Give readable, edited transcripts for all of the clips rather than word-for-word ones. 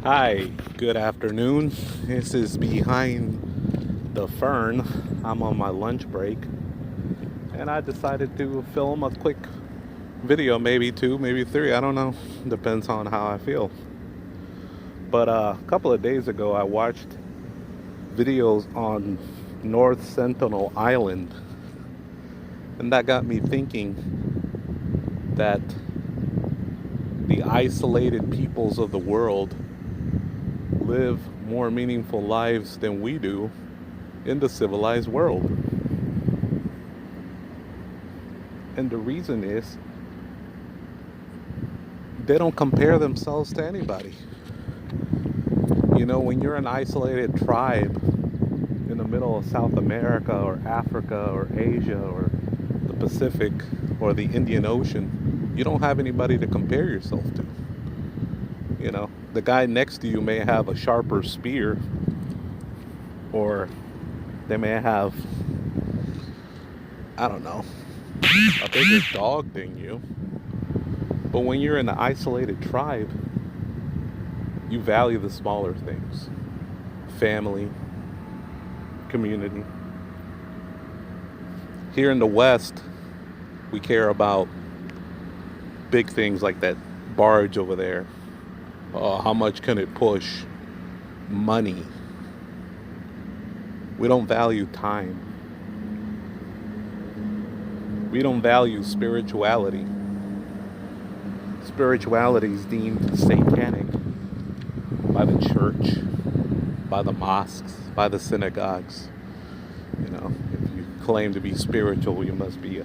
Hi, good afternoon. This is Behind the Fern. I'm on my lunch break and I decided to film a quick video, maybe two, maybe three, I don't know. Depends on how I feel. But a couple of days ago, I watched videos on North Sentinel Island, and that got me thinking that the isolated peoples of the world live more meaningful lives than we do in the civilized world. And the reason is they don't compare themselves to anybody. You know, when you're an isolated tribe in the middle of South America or Africa or Asia or the Pacific or the Indian Ocean, you don't have anybody to compare yourself to. You know, the guy next to you may have a sharper spear, or they may have, I don't know, a bigger dog than you. But when you're in an isolated tribe, you value the smaller things: family, community. Here in the West, we care about big things like that barge over there. How much can it push? Money. We don't value time. We don't value spirituality. Spirituality is deemed satanic by the church, by the mosques, by the synagogues. You know, if you claim to be spiritual, you must be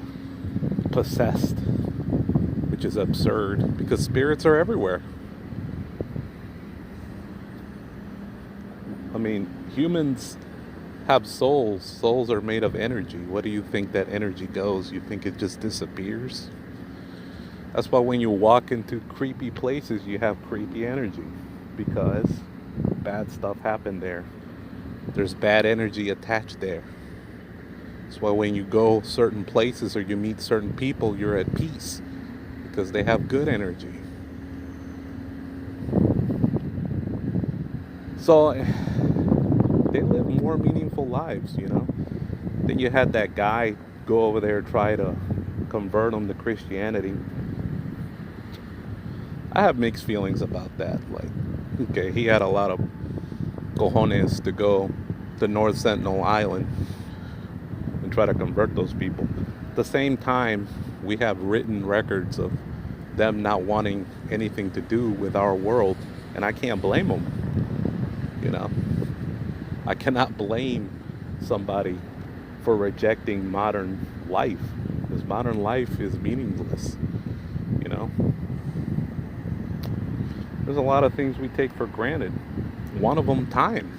possessed, which is absurd because spirits are everywhere. I mean, humans have souls. Souls are made of energy. What do you think that energy goes? You think it just disappears? That's why when you walk into creepy places, you have creepy energy because bad stuff happened there. There's bad energy attached there. That's why when you go certain places or you meet certain people, you're at peace because they have good energy. So they live more meaningful lives, you know. Then you had that guy go over there try to convert them to Christianity. I have mixed feelings about that. Like, okay, he had a lot of cojones to go to North Sentinel Island and try to convert those people. At the same time, we have written records of them not wanting anything to do with our world, and I can't blame them. You know, I cannot blame somebody for rejecting modern life because modern life is meaningless. You know, there's a lot of things we take for granted. One of them, time.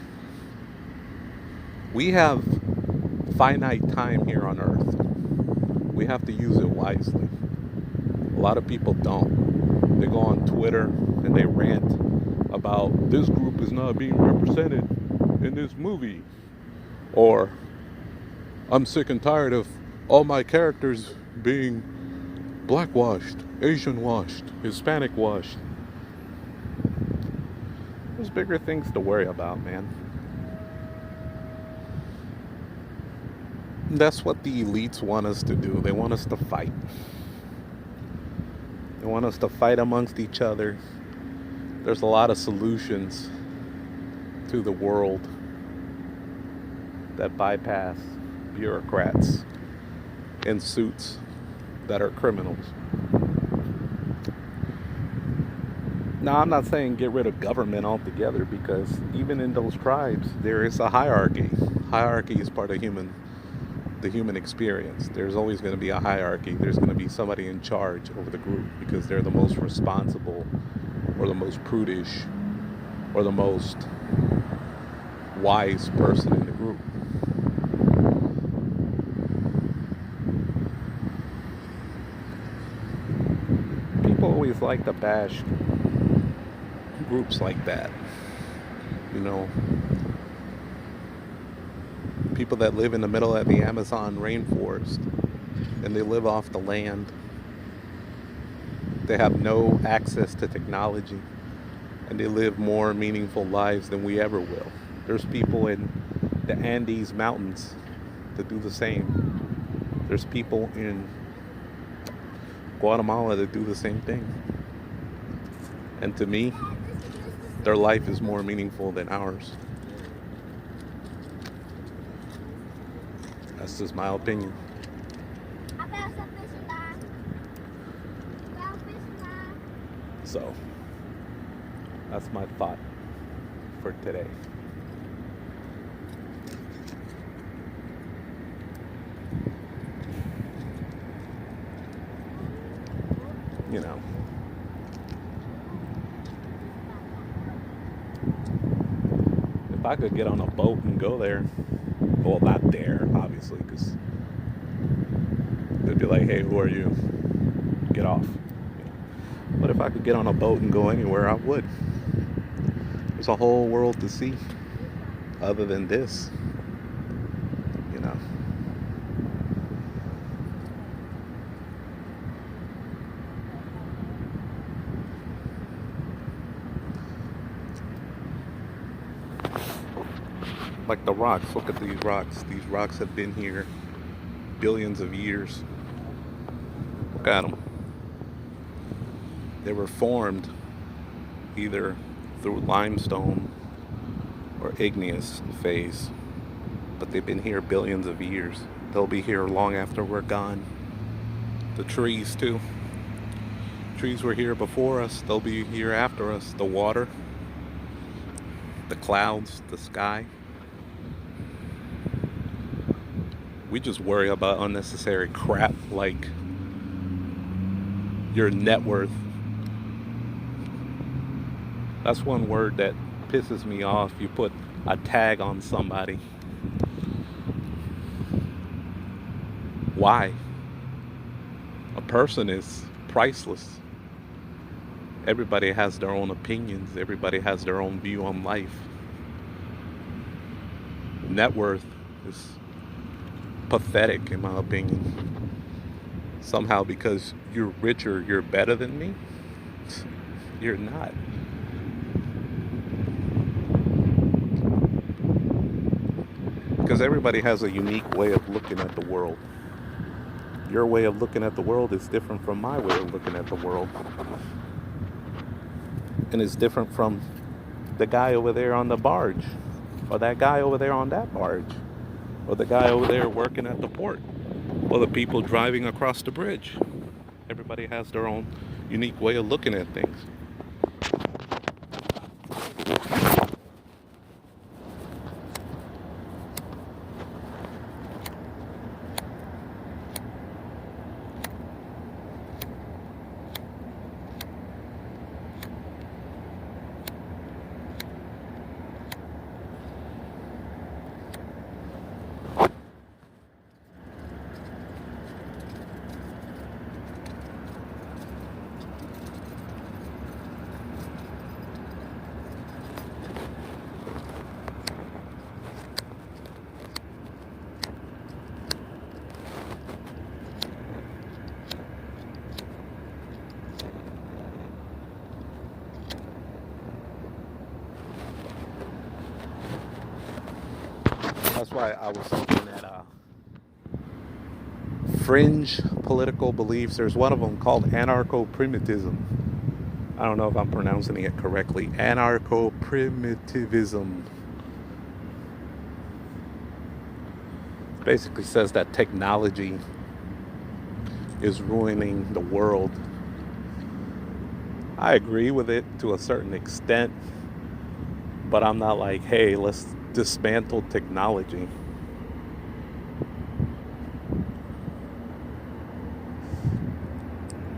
We have finite time here on earth. We have to use it wisely. A lot of people don't. They go on Twitter and they rant about this group is not being represented in this movie. Or I'm sick and tired of all my characters being black washed, Asian washed, Hispanic washed. There's bigger things to worry about, man. That's what the elites want us to do. They want us to fight. They want us to fight amongst each other. There's a lot of solutions to the world that bypass bureaucrats in suits that are criminals. Now, I'm not saying get rid of government altogether because even in those tribes, there is a hierarchy. Hierarchy is part of the human experience. There's always going to be a hierarchy. There's going to be somebody in charge over the group because they're the most responsible or the most prudish or the most wise person in the group. People always like to bash groups like that. You know, people that live in the middle of the Amazon rainforest and they live off the land. They have no access to technology. and they live more meaningful lives than we ever will. There's people in the Andes Mountains that do the same. There's people in Guatemala that do the same thing. And to me, their life is more meaningful than ours. That's just my opinion. So, that's my thought for today. You know, if I could get on a boat and go there, well, not there, obviously, because they'd be like, hey, who are you? Get off. But if I could get on a boat and go anywhere, I would. There's a whole world to see other than this, you know. Like the rocks, look at these rocks. These rocks have been here billions of years. Look at them. They were formed either through limestone or igneous phase, but they've been here billions of years. They'll be here long after we're gone. The trees too. Trees were here before us, they'll be here after us. The water, the clouds, the sky. We just worry about unnecessary crap like your net worth. That's one word that pisses me off. You put a tag on somebody. Why? A person is priceless. Everybody has their own opinions. Everybody has their own view on life. Net worth is pathetic, in my opinion. Somehow because you're richer, you're better than me? You're not. Because everybody has a unique way of looking at the world. Your way of looking at the world is different from my way of looking at the world. And it's different from the guy over there on the barge, or that guy over there on that barge, or the guy over there working at the port, or the people driving across the bridge. Everybody has their own unique way of looking at things. That's why I was looking at fringe political beliefs. There's one of them called anarcho-primitivism. I don't know if I'm pronouncing it correctly. Anarcho-primitivism basically says that technology is ruining the world. I agree with it to a certain extent, but I'm not like, hey, let's dismantle technology.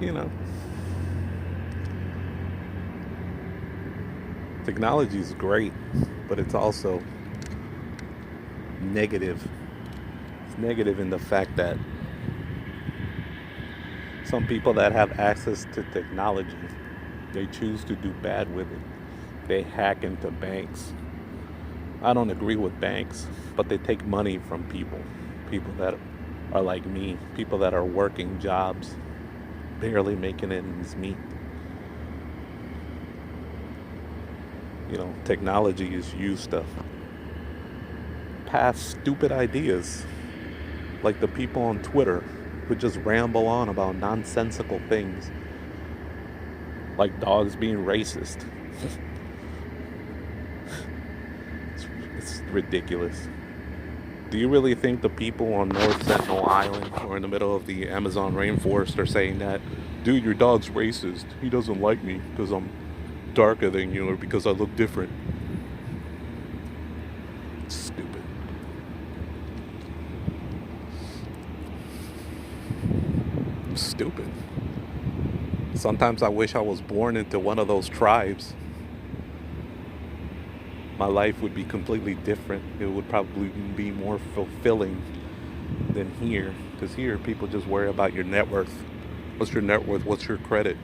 You know, technology is great, but it's also negative. It's negative in the fact that some people that have access to technology, they choose to do bad with it. They hack into banks. I don't agree with banks, but they take money from people that are like me, people that are working jobs, barely making ends meet. Technology is used to pass stupid ideas, like the people on Twitter who just ramble on about nonsensical things, like dogs being racist. It's ridiculous. Do you really think the people on North Sentinel Island or in the middle of the Amazon rainforest are saying that, dude, your dog's racist. He doesn't like me because I'm darker than you or because I look different? Stupid. Stupid. Sometimes I wish I was born into one of those tribes. My life would be completely different. It would probably be more fulfilling than here. Because here, people just worry about your net worth. What's your net worth? What's your credit?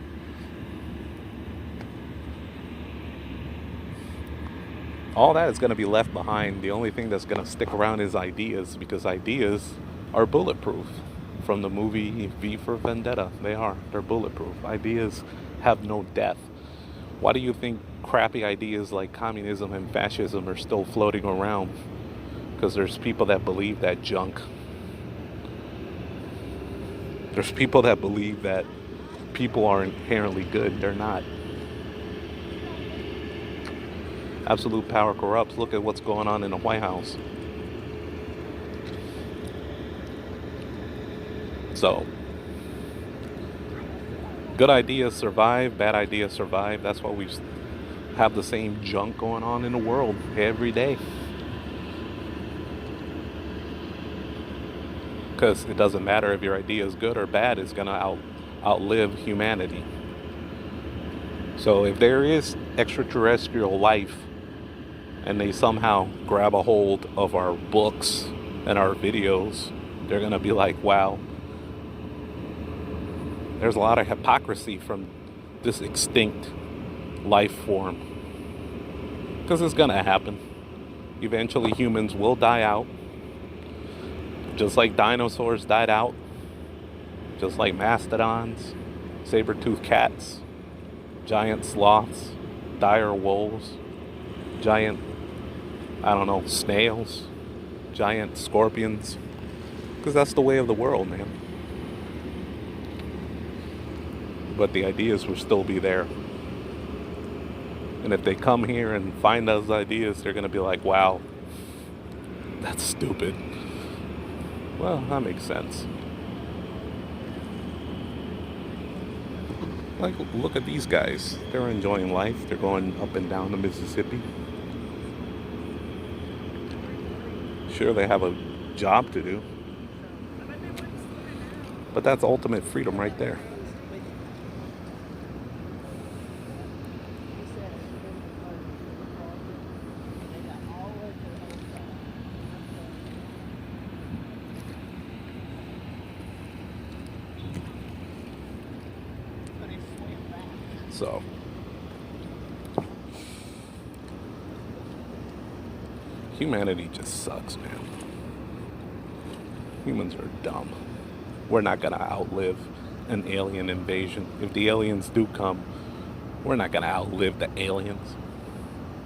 All that is going to be left behind. The only thing that's going to stick around is ideas, because ideas are bulletproof. From the movie V for Vendetta, they're bulletproof. Ideas have no death. Why do you think crappy ideas like communism and fascism are still floating around? Because there's people that believe that junk. There's people that believe that people are inherently good. They're not. Absolute power corrupts. Look at what's going on in the White House. So, good ideas survive, bad ideas survive. That's why we have the same junk going on in the world every day. Because it doesn't matter if your idea is good or bad, it's going to outlive humanity. So if there is extraterrestrial life and they somehow grab a hold of our books and our videos, they're going to be like, wow, there's a lot of hypocrisy from this extinct life form. Because it's going to happen. Eventually humans will die out. Just like dinosaurs died out. Just like mastodons, saber-toothed cats, giant sloths, dire wolves, giant, snails, giant scorpions. Because that's the way of the world, man. But the ideas will still be there. And if they come here and find those ideas, they're going to be like, wow, that's stupid. Well, that makes sense. Like, look at these guys. They're enjoying life. They're going up and down the Mississippi. Sure, they have a job to do. But that's ultimate freedom right there. So, humanity just sucks, man. Humans are dumb. We're not gonna outlive an alien invasion. If the aliens do come, we're not gonna outlive the aliens.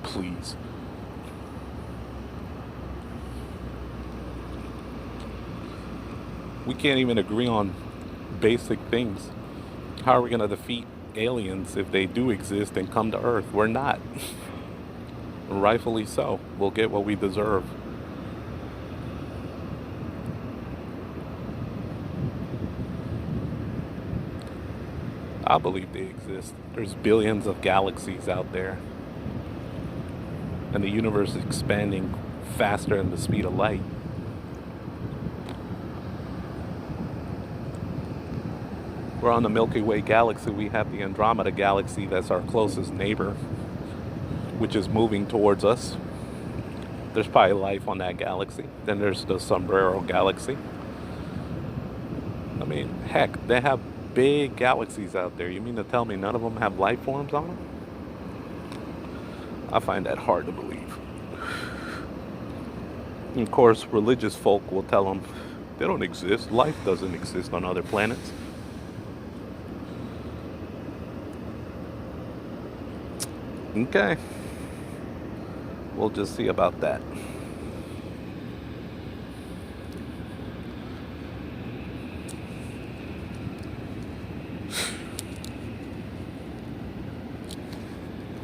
Please. We can't even agree on basic things. How are we gonna defeat aliens if they do exist and come to Earth? We're not. Rightfully so. We'll get what we deserve. I believe they exist. There's billions of galaxies out there. And the universe is expanding faster than the speed of light. We're on the Milky Way galaxy. We have the Andromeda galaxy that's our closest neighbor, which is moving towards us. There's probably life on that galaxy. Then there's the Sombrero galaxy. I mean, heck, they have big galaxies out there. You mean to tell me none of them have life forms on them? I find that hard to believe. And of course, religious folk will tell them they don't exist. Life doesn't exist on other planets. Okay. we'll just see about that.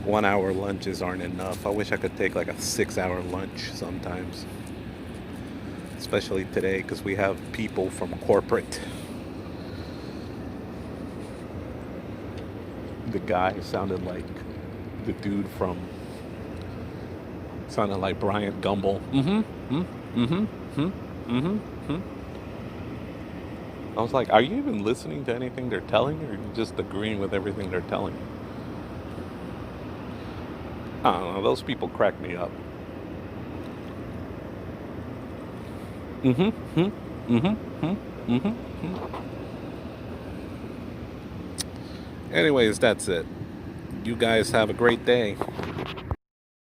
One-hour lunches aren't enough. I wish I could take like a 6-hour lunch sometimes. Especially today because we have people from corporate. The guy sounded like the dude from, sounded like Bryant Gumbel. I was like, are you even listening to anything they're telling you, or are you just agreeing with everything they're telling you? I don't know, those people crack me up. Anyways, that's it. You guys have a great day.